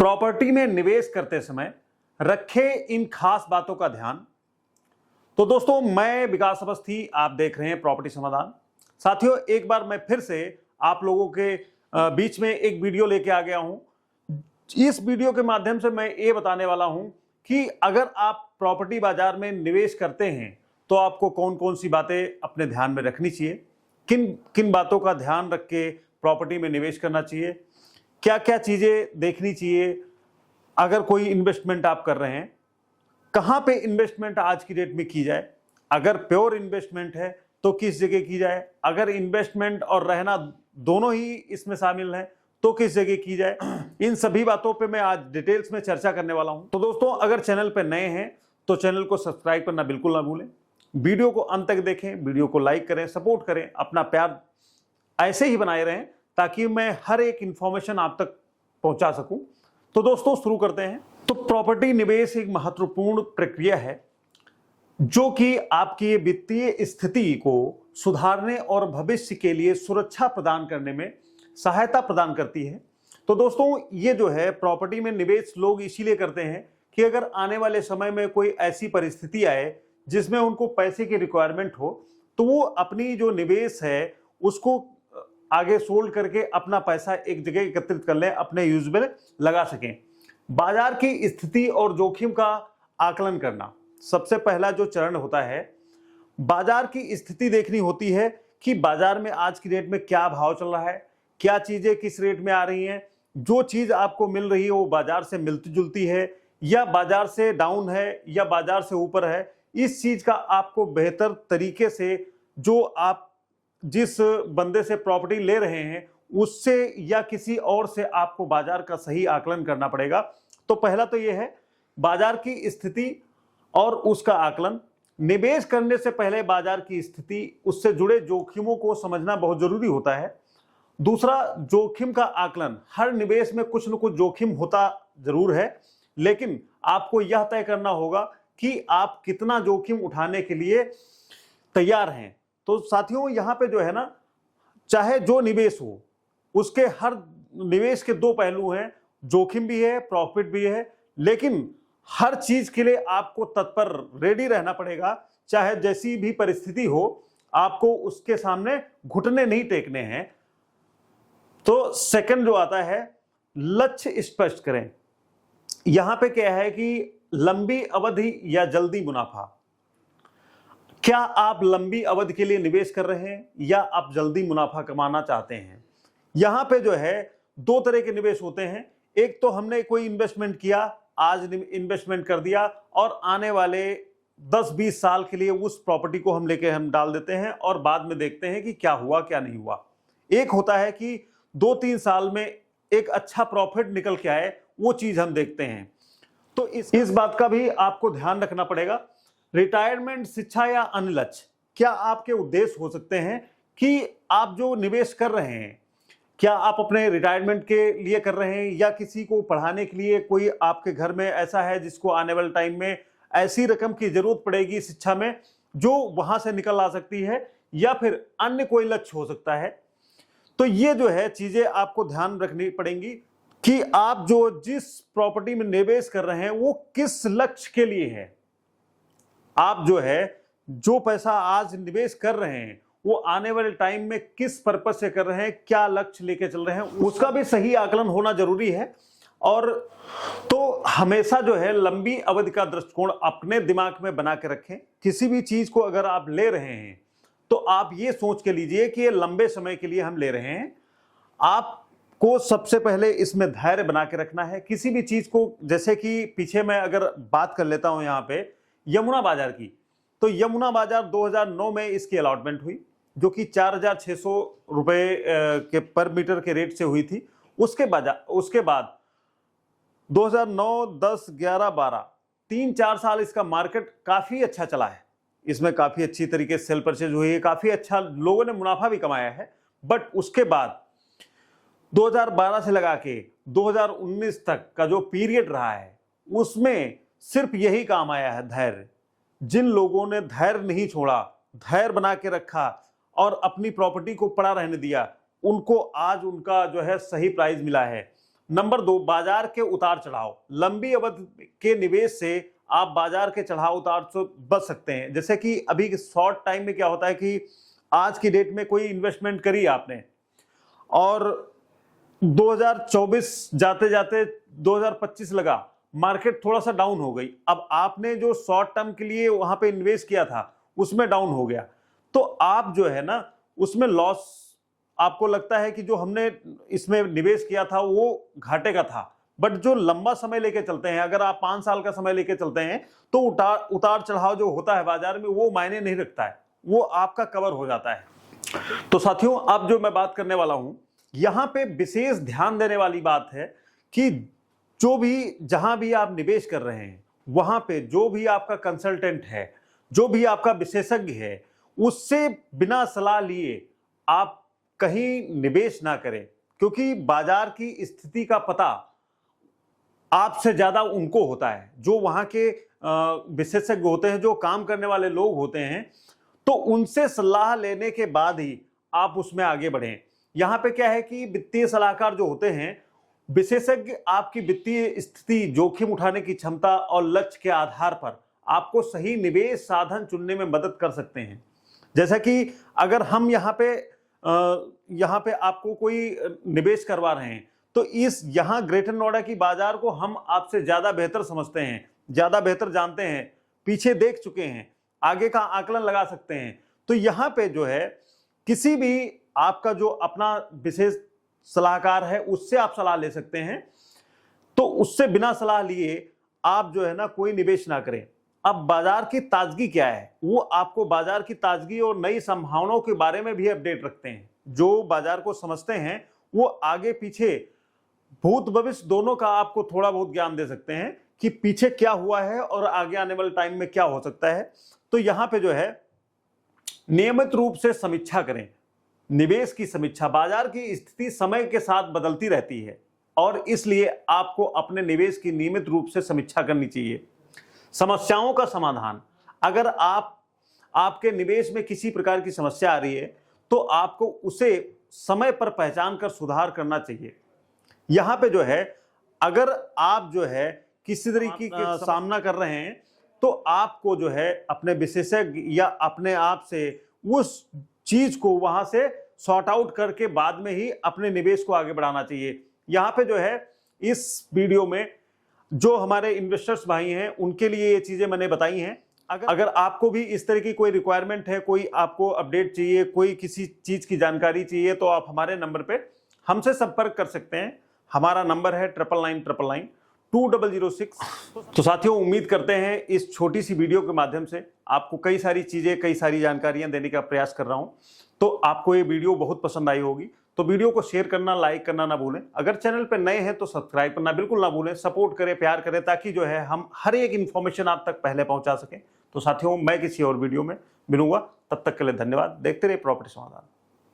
Property में निवेश करते समय रखें इन खास बातों का ध्यान। तो दोस्तों, मैं विकास अवस्थी, आप देख रहे हैं प्रॉपर्टी समाधान। साथियों, एक बार मैं फिर से आप लोगों के बीच में एक वीडियो लेके आ गया हूं। इस वीडियो के माध्यम से मैं ये बताने वाला हूं कि अगर आप प्रॉपर्टी बाजार में निवेश करते हैं तो आपको कौन कौन सी बातें अपने ध्यान में रखनी चाहिए, किन किन बातों का ध्यान रख के प्रॉपर्टी में निवेश करना चाहिए, क्या क्या चीजें देखनी चाहिए अगर कोई इन्वेस्टमेंट आप कर रहे हैं, कहां पे इन्वेस्टमेंट आज की डेट में की जाए, अगर प्योर इन्वेस्टमेंट है तो किस जगह की जाए, अगर इन्वेस्टमेंट और रहना दोनों ही इसमें शामिल हैं तो किस जगह की जाए। इन सभी बातों पे मैं आज डिटेल्स में चर्चा करने वाला हूं। तो दोस्तों, अगर चैनल पे नए हैं तो चैनल को सब्सक्राइब करना बिल्कुल ना भूलें, वीडियो को अंत तक देखें, वीडियो को लाइक करें, सपोर्ट करें, अपना प्यार ऐसे ही बनाए रहें ताकि मैं हर एक इंफॉर्मेशन आप तक पहुंचा सकूं। तो दोस्तों, शुरू करते हैं। तो प्रॉपर्टी निवेश एक महत्वपूर्ण प्रक्रिया है जो कि आपकी वित्तीय स्थिति को सुधारने और भविष्य के लिए सुरक्षा प्रदान करने में सहायता प्रदान करती है। तो दोस्तों, ये जो है प्रॉपर्टी में निवेश लोग इसीलिए करते हैं कि अगर आने वाले समय में कोई ऐसी परिस्थिति आए जिसमें उनको पैसे की रिक्वायरमेंट हो तो वो अपनी जो निवेश है उसको आगे सोल्ड करके अपना पैसा एक जगह एकत्रित कर लें, अपने यूज में लगा सकें। बाजार की स्थिति और जोखिम का आकलन करना सबसे पहला जो चरण होता है। बाजार की स्थिति देखनी होती है कि बाजार में आज की डेट में क्या भाव चल रहा है, क्या चीजें किस रेट में आ रही हैं, जो चीज आपको मिल रही है वो बाजार से मिलती जुलती है या बाजार से डाउन है या बाजार से ऊपर है। इस चीज का आपको बेहतर तरीके से जो आप जिस बंदे से प्रॉपर्टी ले रहे हैं उससे या किसी और से आपको बाजार का सही आकलन करना पड़ेगा। तो पहला तो यह है बाजार की स्थिति और उसका आकलन। निवेश करने से पहले बाजार की स्थिति, उससे जुड़े जोखिमों को समझना बहुत जरूरी होता है। दूसरा, जोखिम का आकलन। हर निवेश में कुछ न कुछ जोखिम होता जरूर है, लेकिन आपको यह तय करना होगा कि आप कितना जोखिम उठाने के लिए तैयार हैं। तो साथियों, यहां पे जो है ना, चाहे जो निवेश हो उसके हर निवेश के दो पहलू हैं, जोखिम भी है, प्रॉफिट भी है। लेकिन हर चीज के लिए आपको तत्पर रेडी रहना पड़ेगा, चाहे जैसी भी परिस्थिति हो, आपको उसके सामने घुटने नहीं टेकने हैं। तो सेकंड जो आता है, लक्ष्य स्पष्ट करें। यहां पे क्या है कि लंबी अवधि या जल्दी मुनाफा। क्या आप लंबी अवधि के लिए निवेश कर रहे हैं या आप जल्दी मुनाफा कमाना चाहते हैं। यहां पे जो है दो तरह के निवेश होते हैं। एक तो हमने कोई इन्वेस्टमेंट किया, आज इन्वेस्टमेंट कर दिया और आने वाले 10-20 साल के लिए उस प्रॉपर्टी को हम लेके हम डाल देते हैं और बाद में देखते हैं कि क्या हुआ क्या नहीं हुआ। एक होता है कि 2-3 साल में एक अच्छा प्रॉफिट निकल के आए, वो चीज हम देखते हैं। तो इस बात का भी आपको ध्यान रखना पड़ेगा। रिटायरमेंट, शिक्षा या अन्य लक्ष्य। क्या आपके उद्देश्य हो सकते हैं कि आप जो निवेश कर रहे हैं, क्या आप अपने रिटायरमेंट के लिए कर रहे हैं या किसी को पढ़ाने के लिए, कोई आपके घर में ऐसा है जिसको आने वाले टाइम में ऐसी रकम की जरूरत पड़ेगी शिक्षा में जो वहां से निकल आ सकती है, या फिर अन्य कोई लक्ष्य हो सकता है। तो ये जो है चीजें आपको ध्यान रखनी पड़ेंगी कि आप जो जिस प्रॉपर्टी में निवेश कर रहे हैं वो किस लक्ष्य के लिए है। आप जो है जो पैसा आज निवेश कर रहे हैं वो आने वाले टाइम में किस पर्पस से कर रहे हैं, क्या लक्ष्य लेके चल रहे हैं, उसका भी सही आकलन होना जरूरी है। और तो हमेशा जो है लंबी अवधि का दृष्टिकोण अपने दिमाग में बना के रखें। किसी भी चीज को अगर आप ले रहे हैं तो आप ये सोच के लीजिए कि ये लंबे समय के लिए हम ले रहे हैं। आपको सबसे पहले इसमें धैर्य बना के रखना है। किसी भी चीज को, जैसे कि पीछे मैं अगर बात कर लेता हूं यहां पे यमुना बाजार की, तो यमुना बाजार 2009 में इसकी अलॉटमेंट हुई जो कि 4,600 रुपए के पर मीटर के रेट से हुई थी। उसके बाद 2009, 10, 11, 12 3-4 साल इसका मार्केट काफी अच्छा चला है। इसमें काफी अच्छी तरीके से सेल परचेज हुई है, काफी अच्छा लोगों ने मुनाफा भी कमाया है। बट उसके बाद 2012 से लगा के 2019 तक का जो पीरियड रहा है उसमें सिर्फ यही काम आया है, धैर्य। जिन लोगों ने धैर्य नहीं छोड़ा, धैर्य बना के रखा और अपनी प्रॉपर्टी को पड़ा रहने दिया, उनको आज उनका जो है सही प्राइस मिला है। नंबर 2, बाजार के उतार चढ़ाव। लंबी अवधि के निवेश से आप बाजार के चढ़ाव उतार से बच सकते हैं। जैसे कि अभी शॉर्ट टाइम में क्या होता है कि आज की डेट में कोई इन्वेस्टमेंट करी आपने और 2024 जाते जाते 2025 लगा, मार्केट थोड़ा सा डाउन हो गई। अब आपने जो शॉर्ट टर्म के लिए वहां पे इन्वेस्ट किया था उसमें डाउन हो गया, तो आप जो है ना उसमें लॉस, आपको लगता है कि जो हमने इसमें निवेश किया था वो घाटे का था। बट जो लंबा समय लेके चलते हैं, अगर आप 5 साल का समय लेके चलते हैं तो उतार चढ़ाव जो होता है बाजार में वो मायने नहीं रखता है, वो आपका कवर हो जाता है। तो साथियों, अब जो मैं बात करने वाला हूं, यहां पे विशेष ध्यान देने वाली बात है कि जो भी जहां भी आप निवेश कर रहे हैं वहां पे जो भी आपका कंसल्टेंट है, जो भी आपका विशेषज्ञ है, उससे बिना सलाह लिए आप कहीं निवेश ना करें, क्योंकि बाजार की स्थिति का पता आपसे ज्यादा उनको होता है। जो वहां के विशेषज्ञ होते हैं, जो काम करने वाले लोग होते हैं, तो उनसे सलाह लेने के बाद ही आप उसमें आगे बढ़ें। यहां पे क्या है कि वित्तीय सलाहकार जो होते हैं, विशेषज्ञ आपकी वित्तीय स्थिति, जोखिम उठाने की क्षमता और लक्ष्य के आधार पर आपको सही निवेश साधन चुनने में मदद कर सकते हैं। जैसा कि अगर हम यहाँ पे आपको कोई निवेश करवा रहे हैं, तो यहाँ ग्रेटर नोएडा की बाजार को हम आपसे ज्यादा बेहतर समझते हैं, ज्यादा बेहतर जानते हैं, पीछे देख चुके हैं, आगे का आकलन लगा सकते हैं। तो यहाँ पे जो है किसी भी आपका जो अपना विशेष सलाहकार है उससे आप सलाह ले सकते हैं। तो उससे बिना सलाह लिए आप जो है ना कोई निवेश ना करें। अब बाजार की ताजगी क्या है, वो आपको बाजार की ताजगी और नई संभावनाओं के बारे में भी अपडेट रखते हैं। जो बाजार को समझते हैं वो आगे पीछे, भूत भविष्य दोनों का आपको थोड़ा बहुत ज्ञान दे सकते हैं कि पीछे क्या हुआ है और आगे आने वाले टाइम में क्या हो सकता है। तो यहां पे जो है नियमित रूप से समीक्षा करें। निवेश की समीक्षा, बाजार की स्थिति समय के साथ बदलती रहती है और इसलिए आपको अपने निवेश की नियमित रूप से समीक्षा करनी चाहिए। समस्याओं का समाधान, अगर आपके निवेश में किसी प्रकार की समस्या आ रही है तो आपको उसे समय पर पहचान कर सुधार करना चाहिए। यहां पे जो है अगर आप जो है किसी तरीके का सामना कर रहे हैं तो आपको जो है अपने विशेषज्ञ या अपने आप से उस चीज को वहां से सॉर्ट आउट करके बाद में ही अपने निवेश को आगे बढ़ाना चाहिए। यहां पे जो है इस वीडियो में जो हमारे इन्वेस्टर्स भाई हैं उनके लिए ये चीजें मैंने बताई हैं। अगर आपको भी इस तरह की कोई रिक्वायरमेंट है, कोई आपको अपडेट चाहिए, कोई किसी चीज की जानकारी चाहिए, तो आप हमारे नंबर पे हमसे संपर्क कर सकते हैं। हमारा नंबर है 9999920006। तो साथियों, उम्मीद करते हैं इस छोटी सी वीडियो के माध्यम से आपको कई सारी चीजें, कई सारी जानकारियां देने का प्रयास कर रहा हूं। तो आपको ये वीडियो बहुत पसंद आई होगी। तो वीडियो को शेयर करना, लाइक करना ना भूलें। अगर चैनल पर नए हैं तो सब्सक्राइब करना बिल्कुल ना भूलें। सपोर्ट करें, प्यार करें, ताकि जो है हम हर एक इंफॉर्मेशन आप तक पहले पहुंचा सकें। तो साथियों, मैं किसी और वीडियो में मिलूंगा, तब तक के लिए धन्यवाद। देखते रहिए प्रॉपर्टी समाधान।